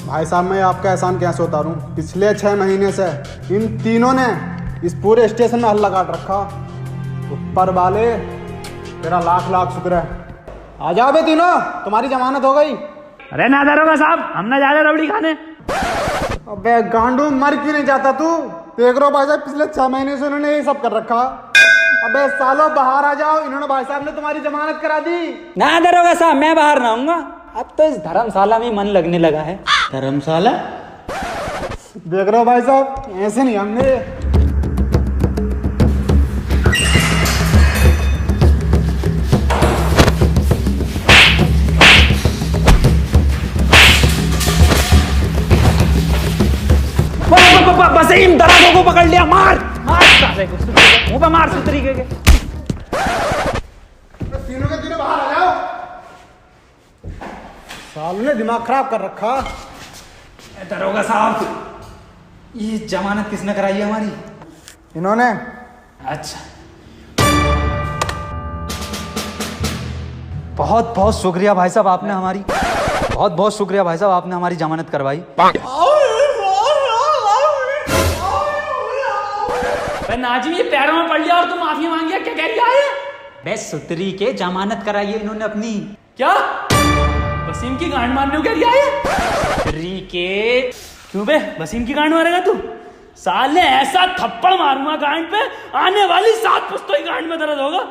भाई साहब मैं आपका एहसान कैसे उतारूं? पिछले 6 महीने से इन तीनों ने इस पूरे स्टेशन में हल्ला काट रखा। ऊपर वाले तेरा लाख लाख शुक्र है। आ जाओ बे तीनों, तुम्हारी जमानत हो गई। अरे ना दरोगा साहब, हम ना जा रहे रबड़ी खाने। अबे गांडू, मर क्यों नहीं जाता तू? देख रहे हो भाई साहब, पिछले 6 महीने से उन्होंने ये सब कर रखा। अबे सालों बाहर आ जाओ, इन्होंने भाई साहब ने तुम्हारी जमानत करा दी। ना दरोगा साहब, मैं बाहर ना आऊंगा। अब तो इस धर्मशाला में मन लगने लगा है। धर्मशाला? देख रहे हो भाई साहब, ऐसे नहीं हमने। वसीम दरोगा को पकड़ लिया, मार मार साले को, मुंह पे मार सुतरी के। तीनों के तीनों बाहर आ जाओ। साल ने दिमाग खराब कर रखा। दरोगा साहब, ये जमानत किसने कराई है हमारी? इन्होंने। अच्छा, बहुत बहुत शुक्रिया भाई साहब, आपने हमारी बहुत बहुत शुक्रिया भाई साहब, आपने हमारी जमानत करवाई। नाजिम ये पैरों में पड़ लिया और तुम माफी मांग लिया, क्या कह रही है? बस सुतरी के जमानत कराई है इन्होंने अपनी। क्या वसीम की गांड मारने को कह रही है? सुतरी के क्यों बे, वसीम की गांड मारेगा तू? साले ऐसा थप्पड़ मारूंगा गांड पे, आने वाली 7 पुश्तों की गांड में दर्द होगा।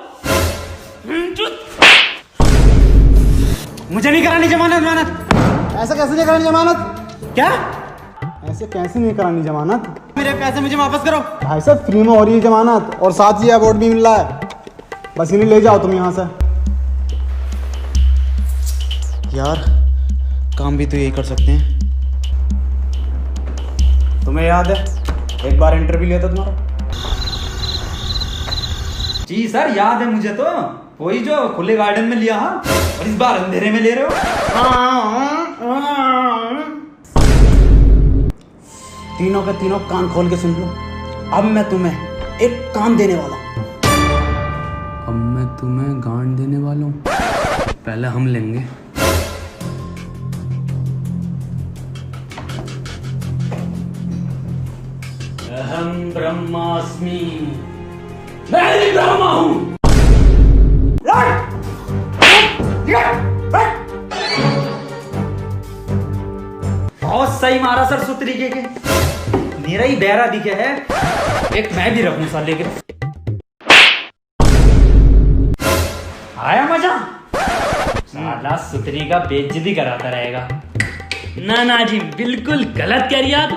मुझे नहीं करानी जमानत। ऐसे कैसे नहीं करानी जमानत? क्या? ऐसे कैसे नहीं करानी जमानत? मेरे पैसे मुझे वापस करो। भाई साहब फ्री में हो रही है जमानत और साथ ही अवार्ड भी मिल रहा है। बस इन्हें ले जाओ तुम यहाँ से। यार काम भी तो यही कर सकते हैं। तुम्हें याद है एक बार इंटरव्यू लिया था तुम्हारा? जी सर, याद है मुझे। तो वही जो खुले गार्डन में लिया, हाँ, और इस बार अंधेरे में ले रहे हो। तीनों के तीनों कान खोल के सुन लो। अब मैं तुम्हें एक काम देने वाला हूं। अब मैं तुम्हें गांड देने वाला हूँ। पहले हम लेंगे। अहम ब्रह्मास्मि, मैं ही ब्रह्मा हूं। बहुत सही मारा सर सुतरीके के। मेरा ही बहरा दिखे है, एक मैं भी रखूं साले के। आया मजा? साला सुतरी का बेइज्जती कराता रहेगा। ना ना जी, बिल्कुल गलत कह रिया तू।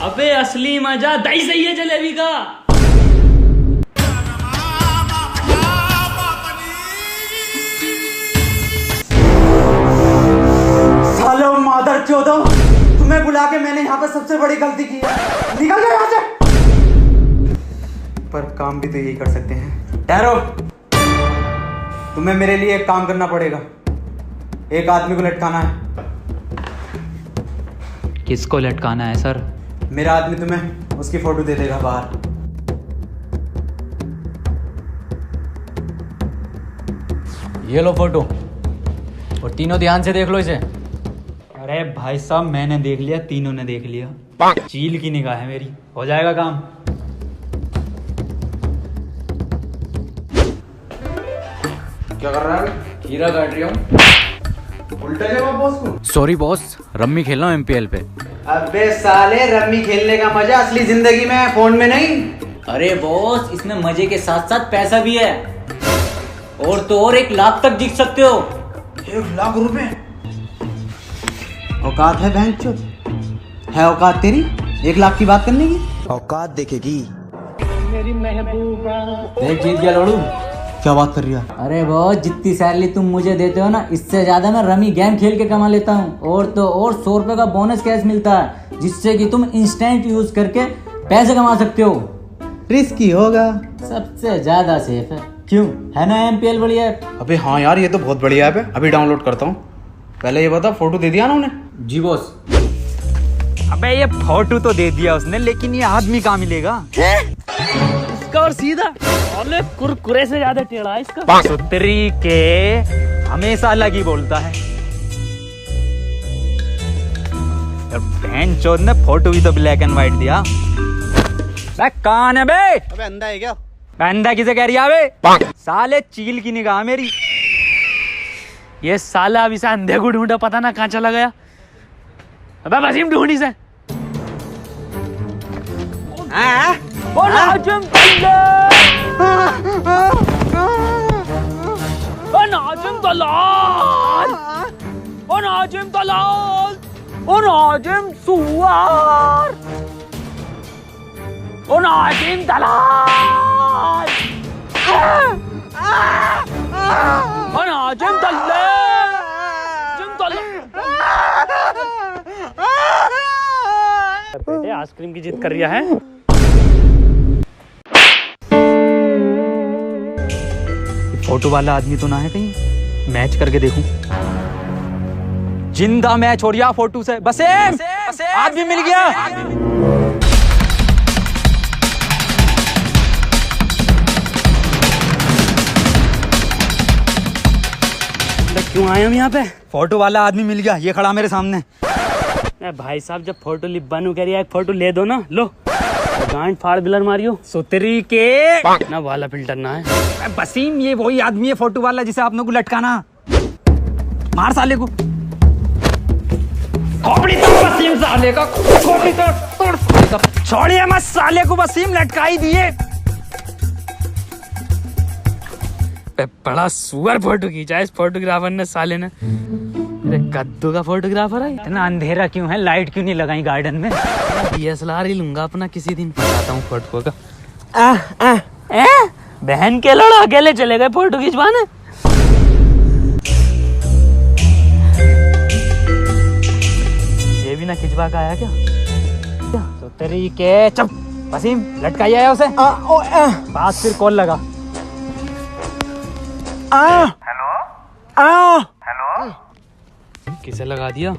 अबे असली मजा दही सही है जलेबी का। सालो मादर चोदो, तुम्हें बुला के मैंने यहाँ पर सबसे बड़ी गलती की है। निकल जाओ यहाँ से। पर काम भी तो यही कर सकते हैं। ठहरो, तुम्हें मेरे लिए एक काम करना पड़ेगा। एक आदमी को लटकाना है। किसको लटकाना है सर? मेरा आदमी तुम्हें उसकी फोटो दे देगा बाहर। ये लो फोटो, और तीनों ध्यान से देख लो इसे। अरे भाई साहब, मैंने देख लिया, तीनों ने देख लिया। चील की निगाह है मेरी, हो जाएगा काम। क्या कर रहा है? खीरा काट रही हूँ। उल्टा जवाब बॉस को। सॉरी बॉस, रम्मी खेल रहा हूँ MPL पे। अबे साले, रम्मी खेलने का मजा असली जिंदगी में है, फोन में नहीं। अरे बॉस, इसमें मजे के साथ साथ पैसा भी है, और तो और 1 लाख तक जीत सकते हो। 1 लाख रुपए? औकात है बहनचोद? है औकात तेरी 1 लाख की बात करने की? औकात देखेगी। देख, जीत गया लोड़ू। क्या बात कर रही है? अरे बॉस, जितनी सैलरी तुम मुझे देते हो ना, इससे ज्यादा मैं रमी गेम खेल के कमा लेता हूँ। और तो और 100 रुपए का बोनस कैश मिलता है, जिससे कि तुम इंस्टेंट यूज करके पैसे कमा सकते हो। रिस्की होगा। सबसे ज्यादा सेफ है, क्यों? है ना MPL बढ़िया ऐप? अबे हाँ यार, ये तो बहुत बढ़िया ऐप है। अभी डाउनलोड करता हूँ। पहले ये बता, फोटो दे दिया ना उन्हें? जी बॉस। अबे ये फोटो तो दे दिया उसने, लेकिन ये आदमी कहाँ मिलेगा? इसका और सीधा अरे कुरकुरे से ज्यादा टेढ़ा है इसका। सुतरी के हमेशा अलग ही बोलता है। यार बहन चोद ने फोटो भी तो ब्लैक एंड व्हाइट दिया। बे कौन है बे? अबे अंधा है क्या? अंधा किसे कह रही है बे? साले चील की निगाह मेरी। ये साला अभी से अंधे को ढूंढा, पता ना कहाँ चला गया। अबे वसीम ढूंढी से। ओ नाजिम ओ नाजिम दलाल, ओ नाजिम दलाल, ओ नाजिम सुवार, ओ नाजिम दलाल, ओ नाजिम दलाल, बेटे आइसक्रीम की जिद कर रहा है। फोटो वाला आदमी तो ना है कहीं? मैच करके देखूं। जिंदा मैच हो रहा फोटो से। बस आदमी मिल गया। क्यों आए हम यहाँ पे? फोटो वाला आदमी मिल गया, ये खड़ा मेरे सामने। भाई साहब जब फोटो बनू कह रही है, एक फोटो ले दो ना। लो गांड फाड़ बिलर मारियो सुतरी के ना, वाला फिल्टर ना है। वसीम ये वही आदमी है फोटो वाला जिसे आप लोगों को लटकाना। मार साले को। खोपड़ी तो वसीम साले का, खोपड़ी तो छोड़िए मत साले को, वसीम लटका ही दिए। बड़ा सुअर फोटो खींचा है इस फोटोग्राफर ने, साले ने। कद्दू का फोटोग्राफर है। इतना अंधेरा क्यों है? लाइट क्यों नहीं लगाई गार्डन में? DSLR ही लूंगा अपना, किसी दिन बताता हूँ फोटो का। बहन के लड़ा अकेले चले गए फोटो खिंचवाने। ये भी ना खिंचवा का आया क्या? तो तेरी के चुप। वसीम लटकाई आया उसे। बात फिर कॉल लगा। किसे लगा दिया?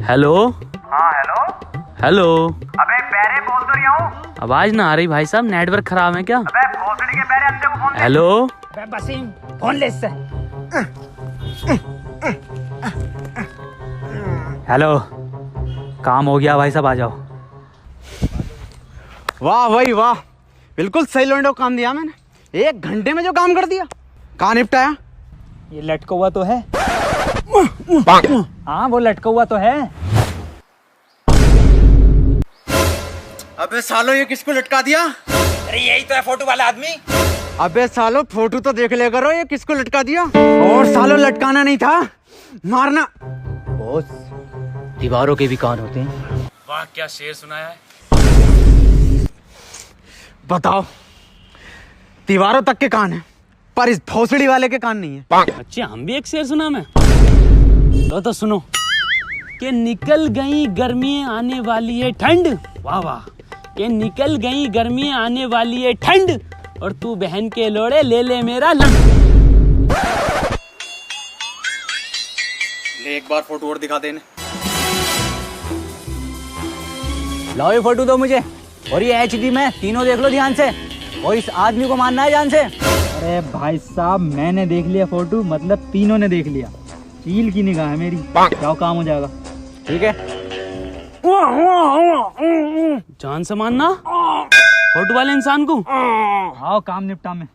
हेलो। हाँ हेलो। हेलो। अबे पैरे बोल तो रहा हूँ। आवाज ना आ रही भाई साहब, नेटवर्क खराब है क्या? अबे भोसड़ी के पैरे अंधे को फोन दे। हेलो। वसीम फोन ले इससे। हेलो, काम हो गया भाई साहब, आ जाओ। वाह भाई वाह, बिल्कुल सही लोंडो काम दिया मैंने। 1 घंटे में जो काम कर दिया। कहाँ निपटाया? ये लटका हुआ तो है। हाँ वो लटका हुआ तो है। अबे सालो ये किसको लटका दिया? अरे यही तो है फोटो वाला आदमी। अबे सालो फोटो तो देख ले करो, ये किसको लटका दिया? और सालो लटकाना नहीं था, मारना। बॉस, दीवारों के भी कान होते हैं। वाह क्या शेर सुनाया है। बताओ, दीवारों तक के कान है पर इस भोसड़ी वाले के कान नहीं है। अच्छा हम भी एक शेर सुना मैं। तो सुनो कि निकल गई गर्मियां आने वाली है ठंड। वाह वाह। कि निकल गई गर्मियां आने वाली है ठंड, और तू बहन के लोड़े ले ले मेरा लंड। ले एक बार फोटो और दिखा देने। लाओ ये फोटो दो मुझे, और ये HD में तीनों देख लो ध्यान से, और इस आदमी को मानना है जान से। अरे भाई साहब मैंने देख लिया फोटो, मतलब तीनों ने देख लिया। चील की निगाह है मेरी, जाओ काम हो जाएगा। ठीक है? जान से मानना फोटो वाले इंसान को। आओ काम निपटा में।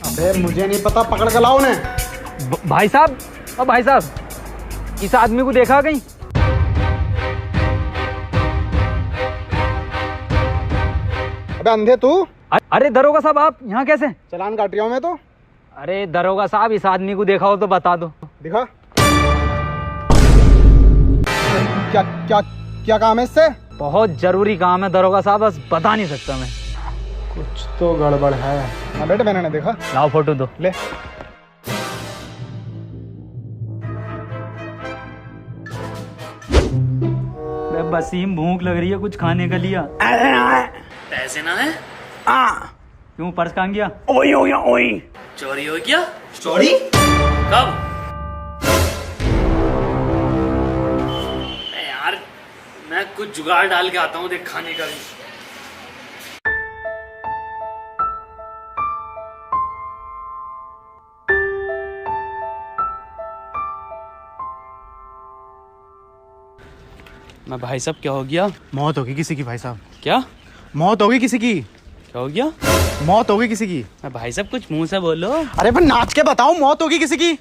अबे मुझे नहीं पता, पकड़ के लाओ उन्हें। भाई साहब, ओ भाई साहब, इस आदमी को देखा कहीं? अबे अंधे तू, अरे दरोगा साहब आप यहाँ कैसे? चालान काट रहा हूँ मैं तो। अरे दरोगा साहब इस आदमी को देखा हो तो बता दो। दिखा। क्या क्या क्या काम है इससे? बहुत जरूरी काम है दरोगा साहब, बस बता नहीं सकता मैं। कुछ तो गड़बड़ है। हाँ बेटे मैंने देखा। लाओ फोटो दो। ले। वसीम भूख लग रही है, कुछ खाने का लिया? पैसे ना है? क्यों पर्स कहाँ गया? ओई हो गया, ओई चोरी हो गया। चोरी? कब? यार मैं कुछ जुगाड़ डाल के आता हूँ, देख खाने का भी। मैं भाई साहब क्या हो गया? मौत होगी किसी की भाई साहब, क्या मौत होगी किसी की, क्या हो गया? मौत होगी किसी की। मैं भाई साहब कुछ मुंह से बोलो। अरे पर नाच के बताओ, मौत होगी किसी की।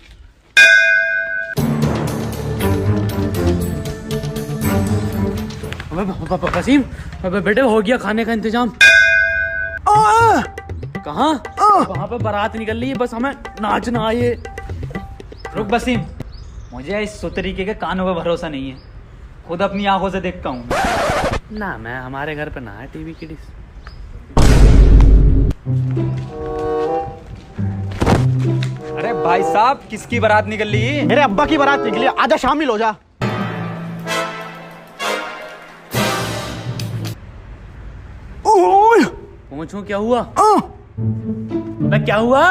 वसीम, अबे बेटे हो गया खाने का इंतजाम। कहाँ? वहाँ पे बारात निकल रही है, बस हमें नाचना है। रुक वसीम, मुझे इस सुतरीके के कानों पे भरोसा नहीं है, खुद अपनी आंखों से देखता हूँ। ना मैं हमारे घर पे ना है टीवी की डिश। अरे भाई साहब, किसकी बारात निकल रही? मेरे अब्बा की बारात निकली, आजा शामिल हो जा। पूछूं क्या हुआ? मैं क्या हुआ?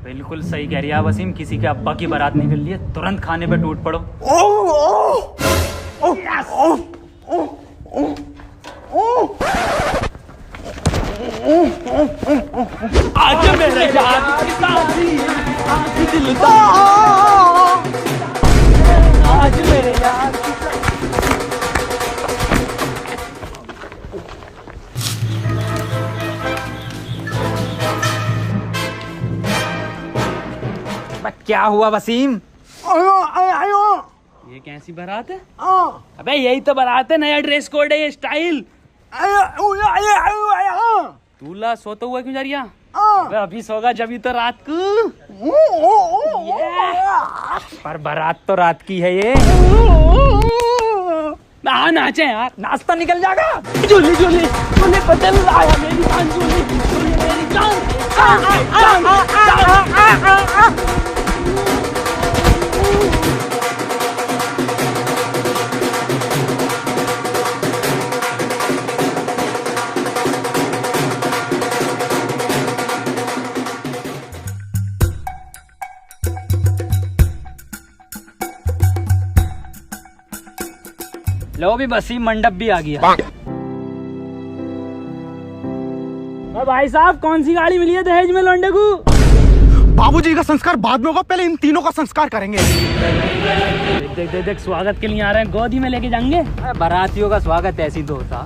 बिल्कुल सही कह रही है वसीम, किसी के अब्बा की बारात निकल रही है, तुरंत खाने पे टूट पड़ो। आज मेरे यार आज मेरे यार क्या हुआ वसीम? ये कैसी बारात है? अबे यही तो बारात है, नया ड्रेस कोड है, ये स्टाइल। दूल्हा सोता हुआ क्यों जा रही है? अबे अभी सोगा जब तो रात को। पर बारात तो रात की है ये। हाँ नाचे यार, नाश्ता निकल जाएगा। झूली झूली झूली बदल आया मेरी जान, झूली झूली मेरी जान। लो भी वसीम, मंडप भी आ गया। भाई साहब कौन सी गाड़ी मिली है दहेज में लौंडे को? बाबूजी का संस्कार बाद में होगा, पहले इन तीनों का संस्कार करेंगे। देख देख देख, स्वागत के लिए आ रहे हैं, गोदी में लेके जाएंगे। बारातियों का स्वागत ऐसी तो होता।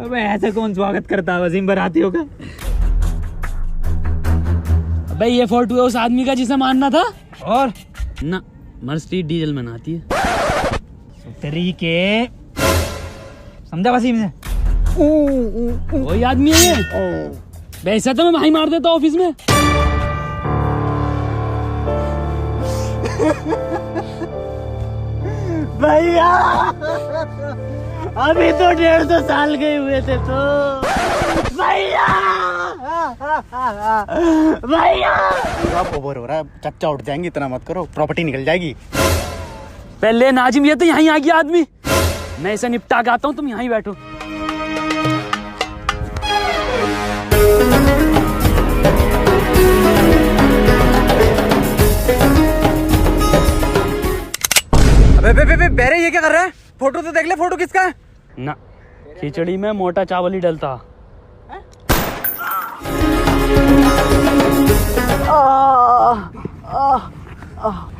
अबे ऐसे कौन स्वागत करता है वसीम बारातियों का? अबे ये फोटो है उस आदमी का जिसे मारना था। और ना मर्सिडीज डीजल बनाती है। तरीके समझा वसीम ने? वही आदमी है ये। वैसे तो मैं भाई मार देता ऑफिस में। भैया अभी तो 150 साल गए हुए थे तो। भैया भैया ओवर हो रहा है, चच्चा उठ जाएंगे, इतना मत करो, प्रॉपर्टी निकल जाएगी। पहले नाजिम, ये तो यहीं आ गया आदमी, मैं इसे निपटा के आता हूँ, तुम यहीं बैठो। अबे बेरे ये क्या कर रहा है? फोटो तो देख ले, फोटो किसका है? ना खिचड़ी में मोटा चावल ही डलता।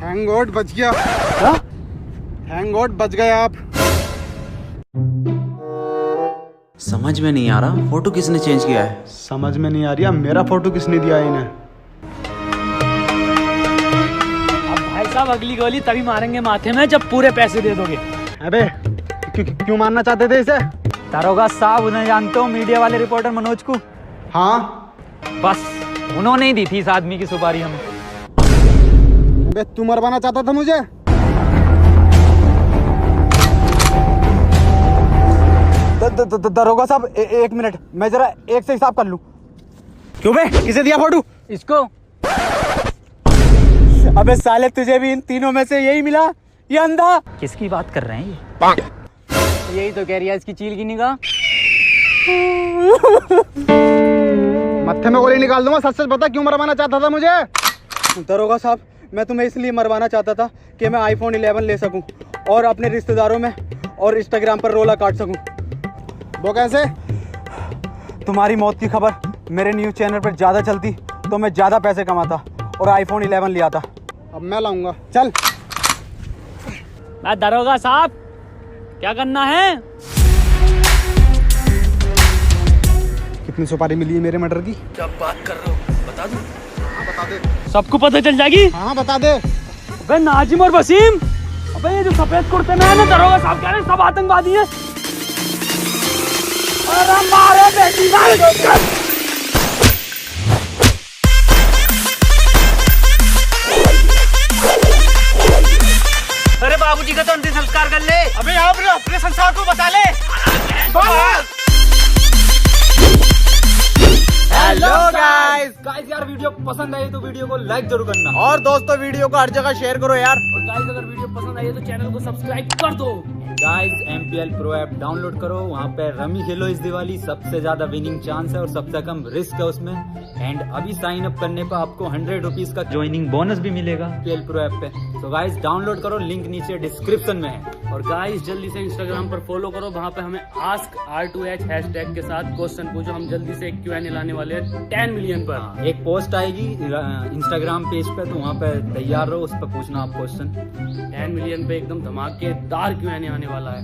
थैंक गॉड बच गया। थैंक गॉड बच गए आप। समझ में नहीं आ रहा, फोटो किसने चेंज किया है? समझ में नहीं आ रही है मेरा फोटो किसने दिया है इन्हें। अब भाई साहब अगली गोली तभी मारेंगे माथे में जब पूरे पैसे दे दोगे। अबे क्यों मारना चाहते थे इसे? दारोगा साहब, उन्हें जानते हो, मीडिया वाले रिपोर्टर मनोज को। हाँ बस उन्होंने ही दी थी इस आदमी की सुपारी हमें। अबे तू मरवाना चाहता था मुझे? दरोगा साहब एक मिनट, मैं जरा एक से हिसाब कर लूं। क्यों बे, किसे दिया फोटो? इसको। अबे साले तुझे भी इन तीनों में से यही मिला, ये अंधा? किसकी बात कर रहे हैं ये? यही तो कह रही है इसकी चील की निगाह। मत्थे में गोली निकाल दूंगा, सच सच बता क्यों मरवाना चाहता था मुझे? दरोगा साहब, मैं तुम्हें इसलिए मरवाना चाहता था कि मैं iPhone 11 ले सकूं और अपने रिश्तेदारों में और इंस्टाग्राम पर रोला काट सकूं। वो कैसे? तुम्हारी मौत की खबर मेरे न्यूज़ चैनल पर ज़्यादा चलती तो मैं ज़्यादा पैसे कमाता और आईफोन 11 लिया था। अब मैं लाऊंगा, चल। दरोगा साहब, क्या करना है? कितनी सुपारी मिली है मेरे मर्डर की? क्या बात कर रहे हो, बता दूं? हाँ बता दे। सबको पता चल जाएगी। हाँ बता दे। अबे नाजिम और वसीम, अबे ये जो सफेद कुर्ते में है ना, दरोगा साहब कह रहे हैं सब आतंकवादी हैं। अरे मारे बेटी मारे। अरे बाबूजी का तो अंतिम संस्कार कर ले। अबे यहाँ पर अपने संसार को बता ले। Hello guys. गाइस यार वीडियो पसंद आई तो वीडियो को लाइक जरूर करना। और दोस्तों वीडियो को हर जगह शेयर करो यार। और गाइस अगर वीडियो पसंद आई है तो चैनल को सब्सक्राइब कर दो। Guys MPL pro app download करो, वहाँ पे रमी खेलो इस दिवाली, सबसे ज्यादा विनिंग चांस है और सबसे कम रिस्क है उसमें। एंड अभी साइन अप करने पर आपको 100 रुपीज का ज्वाइनिंग बोनस भी मिलेगा MPL प्रो ऐप पे। तो गाइस डाउनलोड करो, लिंक नीचे डिस्क्रिप्शन में है। और गाइस जल्दी से इंस्टाग्राम पर फॉलो करो, वहाँ पे हमें आस्क R2H हैशटैग के साथ क्वेश्चन पूछो। हम जल्दी से एक Q&A लाने वाले हैं 10 मिलियन पर। एक पोस्ट आएगी इंस्टाग्राम पेज पे, तो वहाँ पे तैयार रहो, उस पर पूछना आप क्वेश्चन। 10 मिलियन पे एकदम धमाकेदार Q&A आने वाला है।